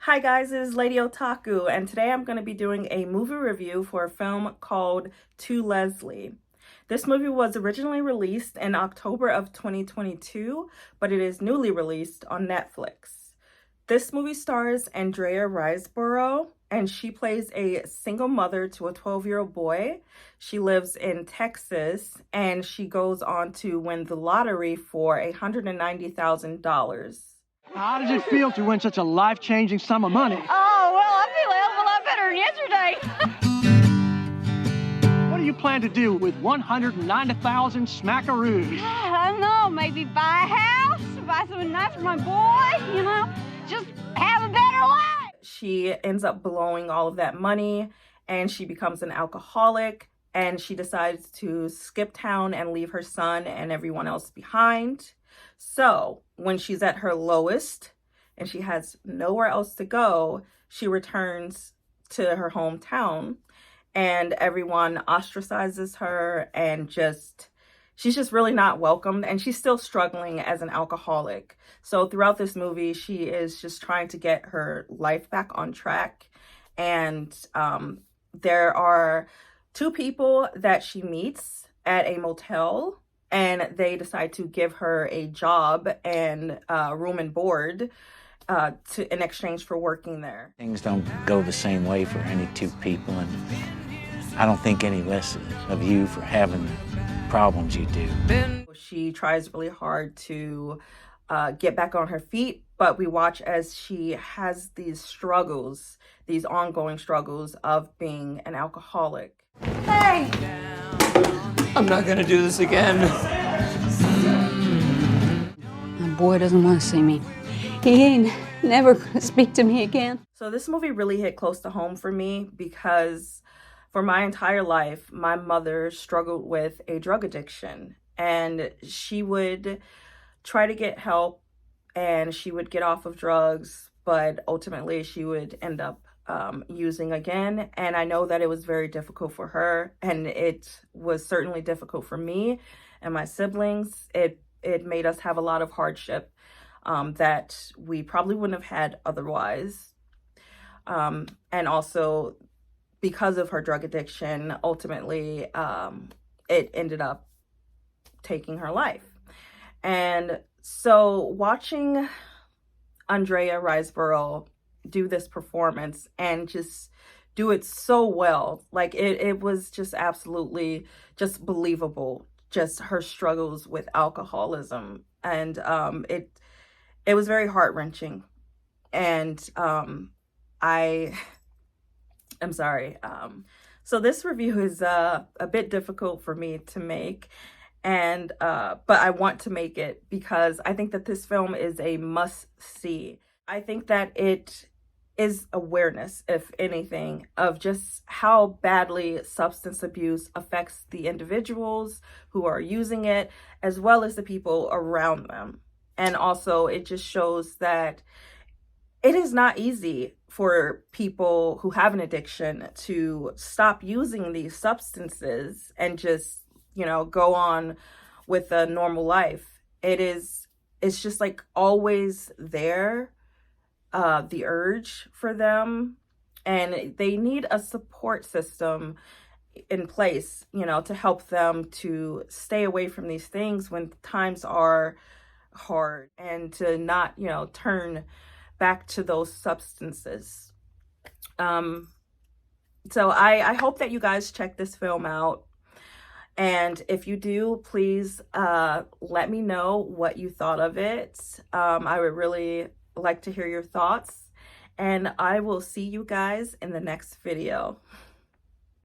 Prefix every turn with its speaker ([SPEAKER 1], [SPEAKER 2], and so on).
[SPEAKER 1] Hi guys, it is Lady Otaku, and today I'm going to be doing a movie review for a film called To Leslie. This movie was originally released in October of 2022, but it is newly released on Netflix. This movie stars Andrea Riseborough, and she plays a single mother to a 12-year-old boy. She lives in Texas, and she goes on to win the lottery for $190,000.
[SPEAKER 2] How does it feel to win such a life-changing sum of money?
[SPEAKER 3] Oh, well, I feel a hell of a lot better than yesterday.
[SPEAKER 2] What do you plan to do with 190,000 smackaroos?
[SPEAKER 3] I don't know, maybe buy a house, buy something nice for my boy, just have a better life.
[SPEAKER 1] She ends up blowing all of that money and she becomes an alcoholic, and she decides to skip town and leave her son and everyone else behind. So when she's at her lowest and she has nowhere else to go, she returns to her hometown and everyone ostracizes her and she's just really not welcomed, and she's still struggling as an alcoholic. So throughout this movie, she is just trying to get her life back on track. And there are two people that she meets at a motel, and they decide to give her a job and room and board in exchange for working there.
[SPEAKER 4] Things don't go the same way for any two people, and I don't think any less of you for having the problems you do.
[SPEAKER 1] She tries really hard to get back on her feet, but we watch as she has these struggles, these ongoing struggles of being an alcoholic.
[SPEAKER 3] Hey!
[SPEAKER 5] I'm not gonna do this again.
[SPEAKER 6] My boy doesn't want to see me. He ain't never gonna speak to me again.
[SPEAKER 1] So this movie really hit close to home for me because for my entire life, my mother struggled with a drug addiction, and she would try to get help and she would get off of drugs, but ultimately she would end up using again. And I know that it was very difficult for her, and it was certainly difficult for me and my siblings. It made us have a lot of hardship that we probably wouldn't have had otherwise. And also, because of her drug addiction, ultimately, it ended up taking her life. And so watching Andrea Riseborough do this performance and just do it so well, like it was just absolutely just believable, just her struggles with alcoholism. And it was very heart-wrenching. And I'm sorry. So this review is a bit difficult for me to make, and but I want to make it because I think that this film is a must-see. I think that it is awareness, if anything, of just how badly substance abuse affects the individuals who are using it, as well as the people around them. And also, it just shows that it is not easy for people who have an addiction to stop using these substances and just, go on with a normal life. It's just like always there, the urge for them, and they need a support system in place, to help them to stay away from these things when times are hard, and to not, turn back to those substances. So I hope that you guys check this film out. And if you do, please let me know what you thought of it. I would really like to hear your thoughts. And I will see you guys in the next video.